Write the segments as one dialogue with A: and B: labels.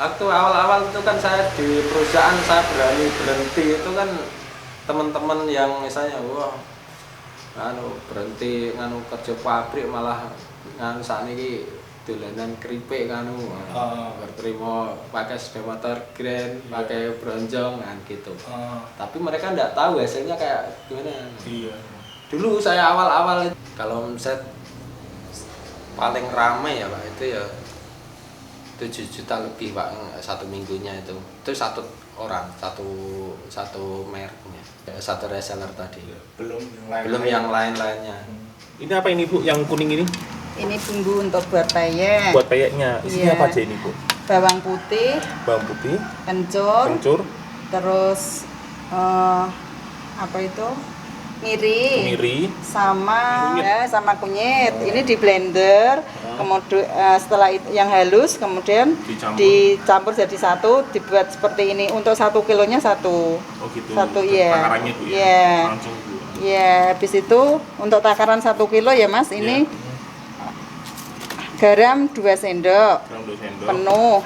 A: waktu awal-awal itu kan saya di perusahaan saya berhenti itu kan teman-teman yang misalnya wah berhenti kerja pabrik malah sakniki dolanan keripik berterima pakai sepeda motor grand, pakai bronjong gitu. Tapi mereka enggak tahu hasilnya kayak gimana.
B: Iya.
A: Dulu saya awal-awal kalau omset paling ramai ya Pak itu ya 7 juta lebih Pak satu minggunya itu satu orang satu mereknya satu reseller tadi belum yang lain-lainnya.
B: Ini apa ini Bu yang kuning ini?
C: Ini bumbu untuk buat peyek.
B: Buat peyeknya isinya apa aja ini Bu?
C: Bawang putih, kencur, terus apa itu miri sama kunyit. Ini di blender, kemudian setelah itu yang halus kemudian dicampur jadi satu, dibuat seperti ini. Untuk 1 kilonya satu.
B: Oh gitu.
C: Satu ya.
B: Takarannya Bu ya.
C: Iya.
B: Langsung Bu.
C: Iya, habis itu untuk takaran 1 kilo ya Mas, ini garam 2 sendok. Penuh.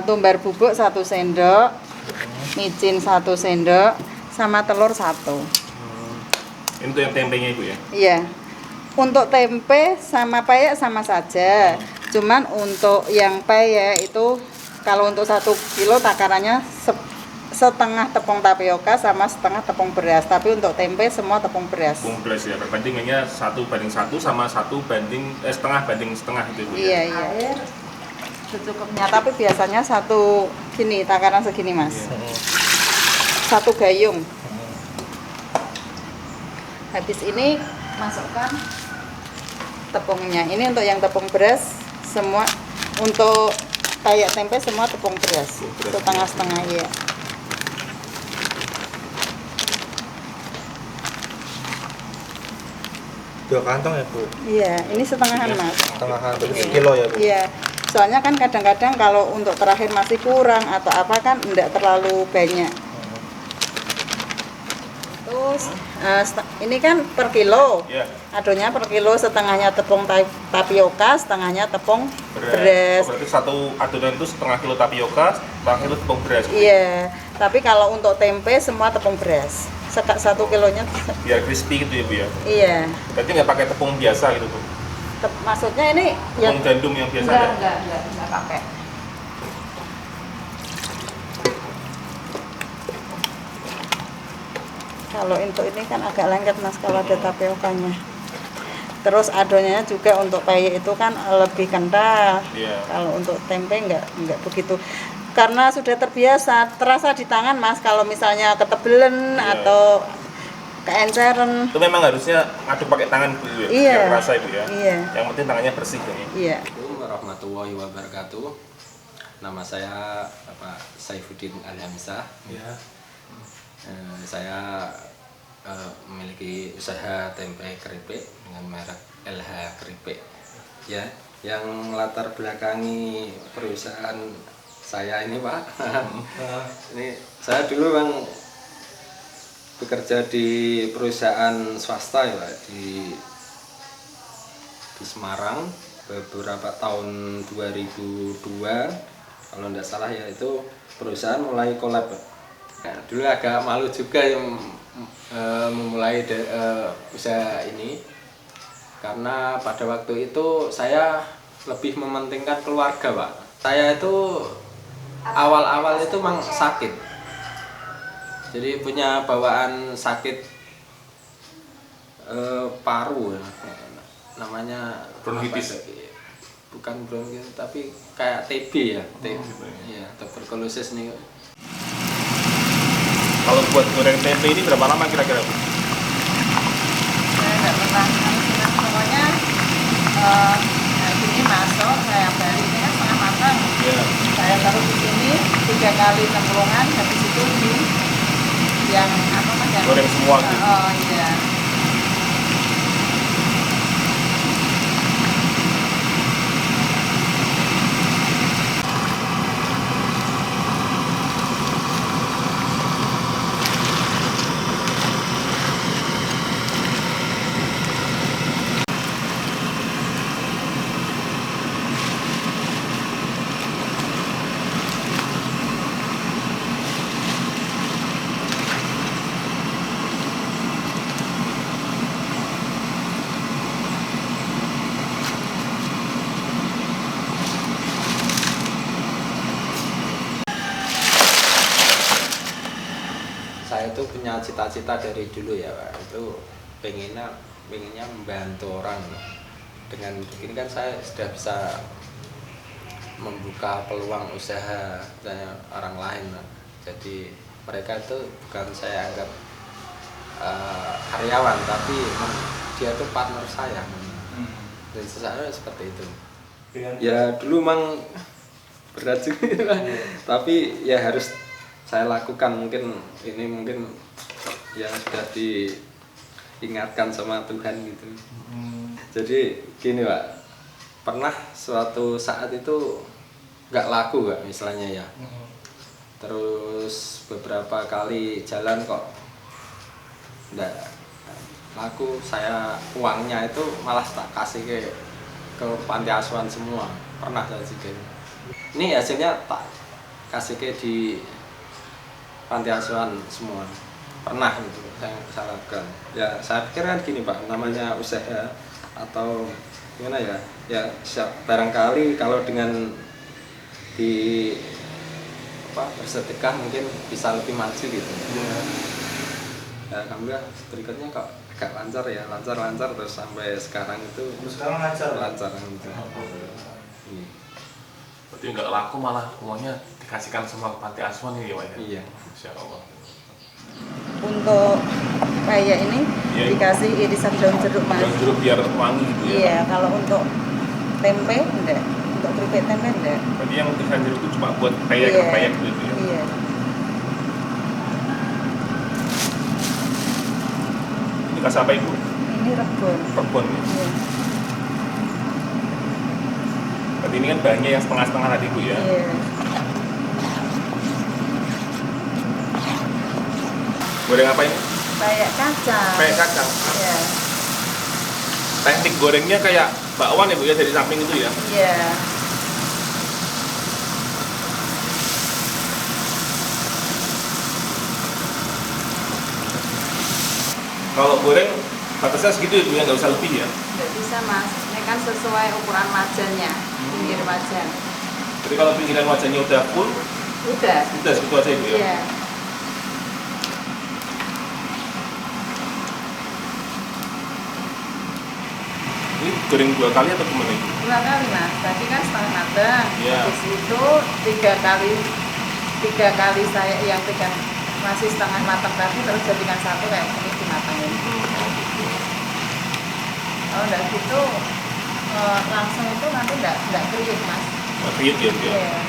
C: Tumbar bubuk 1 sendok. Micin 1 sendok. Sama telur 1.
B: Ini untuk yang tempenya Ibu ya?
C: Iya. Untuk tempe sama peyek sama saja. Cuman untuk yang peyek itu kalau untuk 1 kilo takarannya setengah tepung tapioka sama setengah tepung beras. Tapi untuk tempe semua tepung beras.
B: Tepung beras ya. Perbandingannya 1:1 sama setengah banding setengah itu Ibu
C: ya? Iya. Air secukupnya. Tapi biasanya satu gini takaran segini Mas. Satu gayung. Habis ini masukkan tepungnya. Ini untuk yang tepung beras semua, untuk kayak tempe semua tepung beras setengah-setengah ya.
B: Dua kantong ya Bu?
C: Iya, ini setengahan Mas.
B: Setengahan, berarti sekilo ya Bu?
C: Iya. Soalnya kan kadang-kadang kalau untuk terakhir masih kurang atau apa kan enggak terlalu banyak. Terus ini kan per kilo, adonya per kilo, setengahnya tepung tapioka, setengahnya tepung beras.
B: Oh, berarti satu adonan itu setengah kilo tapioka, setengah kilo tepung beras.
C: Iya, tapi kalau untuk tempe semua tepung beras. 1 kilonya
B: biar crispy gitu ya Bu ya?
C: Iya.
B: Berarti nggak pakai tepung biasa gitu Bu?
C: Maksudnya ini
B: tepung gandum yang biasa?
C: Enggak pakai. Kalau untuk ini kan agak lengket Mas kalau ada tapiokanya. Terus adonannya juga untuk peyek itu kan lebih kental. Kalau untuk tempe enggak begitu. Karena sudah terbiasa, terasa di tangan Mas kalau misalnya ketebelan atau keenceran.
B: Itu memang harusnya aduk pakai tangan dulu ya?
C: Iya.
B: Biar terasa Ibu ya?
C: Iya.
B: Yang penting tangannya bersih ya?
C: Iya.
A: Assalamualaikum warahmatullahi wabarakatuh. Nama saya Saifuddin Alhamzah. Ya. Saya memiliki usaha tempe keripik dengan merek LH Keripik ya, yang latar belakangi perusahaan saya ini Pak. Ini saya dulu Bang bekerja di perusahaan swasta ya Pak, di Semarang beberapa tahun 2002 kalau tidak salah ya, itu perusahaan mulai kolab. Nah, dulu agak malu juga yang memulai usaha ini karena pada waktu itu saya lebih mementingkan keluarga Pak. Saya itu awal-awal itu memang sakit, jadi punya bawaan sakit paru namanya
B: bronkitis.
A: Bukan bronkitis tapi kayak TB ya, ya tuberkulosis nih.
B: Kalau buat goreng tempe ini berapa lama kira-kira Bu?
C: Saya nggak pernah senang, pokoknya ini masuk, saya balik ini kan setengah matang. Saya taruh di sini 3 kali cemplungan, habis itu di yang apa Mas?
B: Goreng semua gitu?
C: Oh iya.
A: saya itu punya cita-cita dari dulu ya Pak, itu pengennya membantu orang. Dengan begini kan saya sudah bisa membuka peluang usaha orang lain. Jadi mereka itu bukan saya anggap karyawan, tapi dia itu partner saya. Dan saya seperti itu. Ya dulu memang berat juga, tapi ya harus saya lakukan. Mungkin yang sudah diingatkan sama Tuhan gitu. Jadi gini Pak, pernah suatu saat itu nggak laku Pak misalnya ya. Terus beberapa kali jalan kok nggak laku, saya uangnya itu malah tak kasih ke panti asuhan semua. Pernah saya juga. Ini hasilnya tak kasih di panti asuhan semua. Pernah itu saya lakukan. Ya saya pikir kan gini Pak, namanya usaha atau gimana ya? Ya barangkali kalau dengan bersedekah mungkin bisa lebih maju gitu. Ya alhamdulillah berikutnya kok agak lancar ya, lancar terus sampai sekarang itu.
D: Sekarang lancar
A: gitu.
B: Berarti nggak laku malah uangnya dikasihkan semua ke panti asuhan ini ya Pak ya?
A: Iya.
B: Insya Allah.
C: Untuk peyek ini dikasih irisan daun jeruk Mas.
B: Daun jeruk biar wangi gitu ya?
C: Iya, kalau untuk tempe enggak, untuk keripik tempe enggak.
B: Berarti yang irisan jeruk itu cuma buat peyek gitu ya?
C: Iya.
B: Ini kasih apa Ibu?
C: Ini rebon.
B: Rebon ya?
C: Iya.
B: Berarti ini kan bahannya yang setengah-setengah tadi Bu ya?
C: Iya.
B: Goreng apa ini?
C: Peyek kacang.
B: Peyek kacang?
C: Iya.
B: Teknik gorengnya kayak bakwan ya Bu ya, dari samping itu ya?
C: Iya.
B: Kalau goreng batasnya segitu ya Bu ya, nggak usah lebih ya?
C: Nggak bisa Mas, ini kan sesuai ukuran wajannya, pinggir wajan.
B: Jadi kalau pinggiran wajannya udah full,
C: Udah
B: segitu aja Ibu ya?
C: Iya.
B: Ini goreng 2 kali atau gimana Ibu?
C: 2 kali Mas, tadi kan setengah matang.
B: Iya.
C: Habis itu 3 kali saya yang masih setengah matang tadi, terus jadikan satu kayak gini dimatangin. Kalau enggak gitu langsung itu nanti enggak kriuk Mas.
B: Kriuk ya Bu ya?
C: Iya.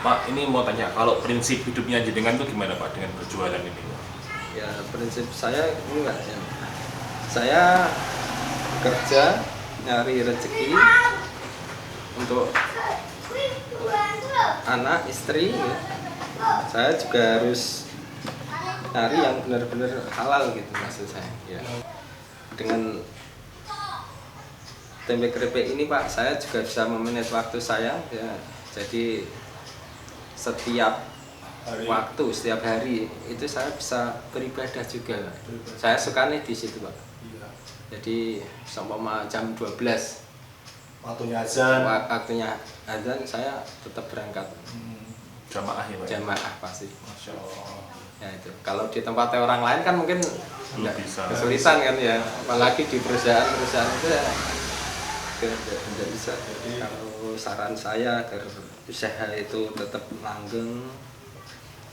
B: Pak, ini mau tanya, kalau prinsip hidupnya jenengan tuh gimana Pak dengan berjualan ini?
A: Ya prinsip saya ini Pak, ya. Saya kerja nyari rezeki untuk anak istri ya. Saya juga harus nyari yang benar-benar halal gitu maksud saya ya. Dengan tempe keripik ini Pak, saya juga bisa memanage waktu saya ya. Jadi setiap setiap hari itu saya bisa beribadah juga. Saya sukanya di situ Pak.
D: Iya.
A: Jadi seumpama jam 12
D: Waktunya azan.
A: waktunya azan saya tetap berangkat.
B: Jamaah ya Pak?
A: Jamaah pasti.
B: Masya Allah.
A: Ya itu. Kalau di tempatnya orang lain kan mungkin
B: Belum bisa.
A: kesulitan kan ya. Apalagi di perusahaan itu ya tidak bisa. Jadi kalau saran saya agar usaha itu tetap langgeng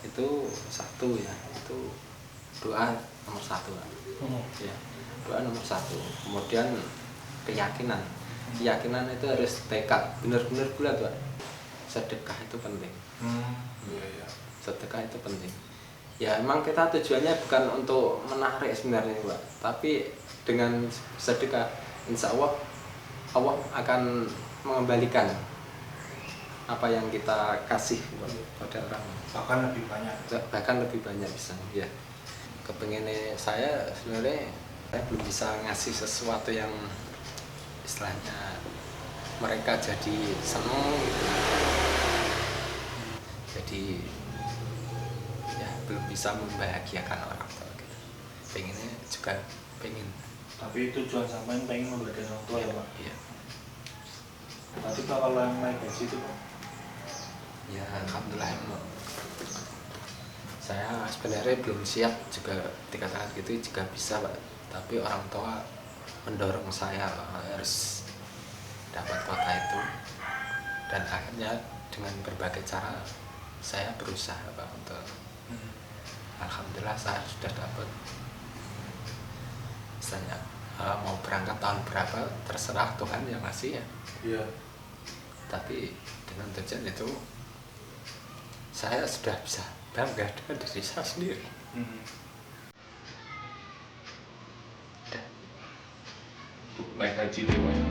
A: itu satu ya, itu doa nomor 1 ya, doa nomor 1. Kemudian keyakinan itu harus tekad benar-benar bulat Pak. Sedekah itu penting.
B: Iya.
A: Sedekah itu penting ya. Emang kita tujuannya bukan untuk menarik sebenarnya Pak, tapi dengan sedekah insya Allah akan mengembalikan apa yang kita kasih pada orang, bahkan lebih banyak bisa ya. Kepengennya saya sebenarnya saya belum bisa ngasih sesuatu yang istilahnya mereka jadi seneng gitu. Jadi ya belum bisa membahagiakan orang tua gitu. Pengennya juga pengen.
D: Tapi tujuan sampean pengen membahagiakan orang tua ya Pak?
A: Iya.
D: Tapi Pak kalau yang naik gaji itu Pak?
A: Ya alhamdulillah emang. Saya sebenarnya belum siap juga dikatakan gitu juga bisa Pak. Tapi orang tua mendorong saya harus dapat kota itu, dan akhirnya dengan berbagai cara saya berusaha Pak untuk alhamdulillah saya sudah dapat. Misalnya mau berangkat tahun berapa terserah Tuhan yang ngasih ya.
D: Iya.
A: Tapi dengan tujuan itu saya sudah bisa bangga dengan diri saya sendiri.
B: Naik haji nih Mas.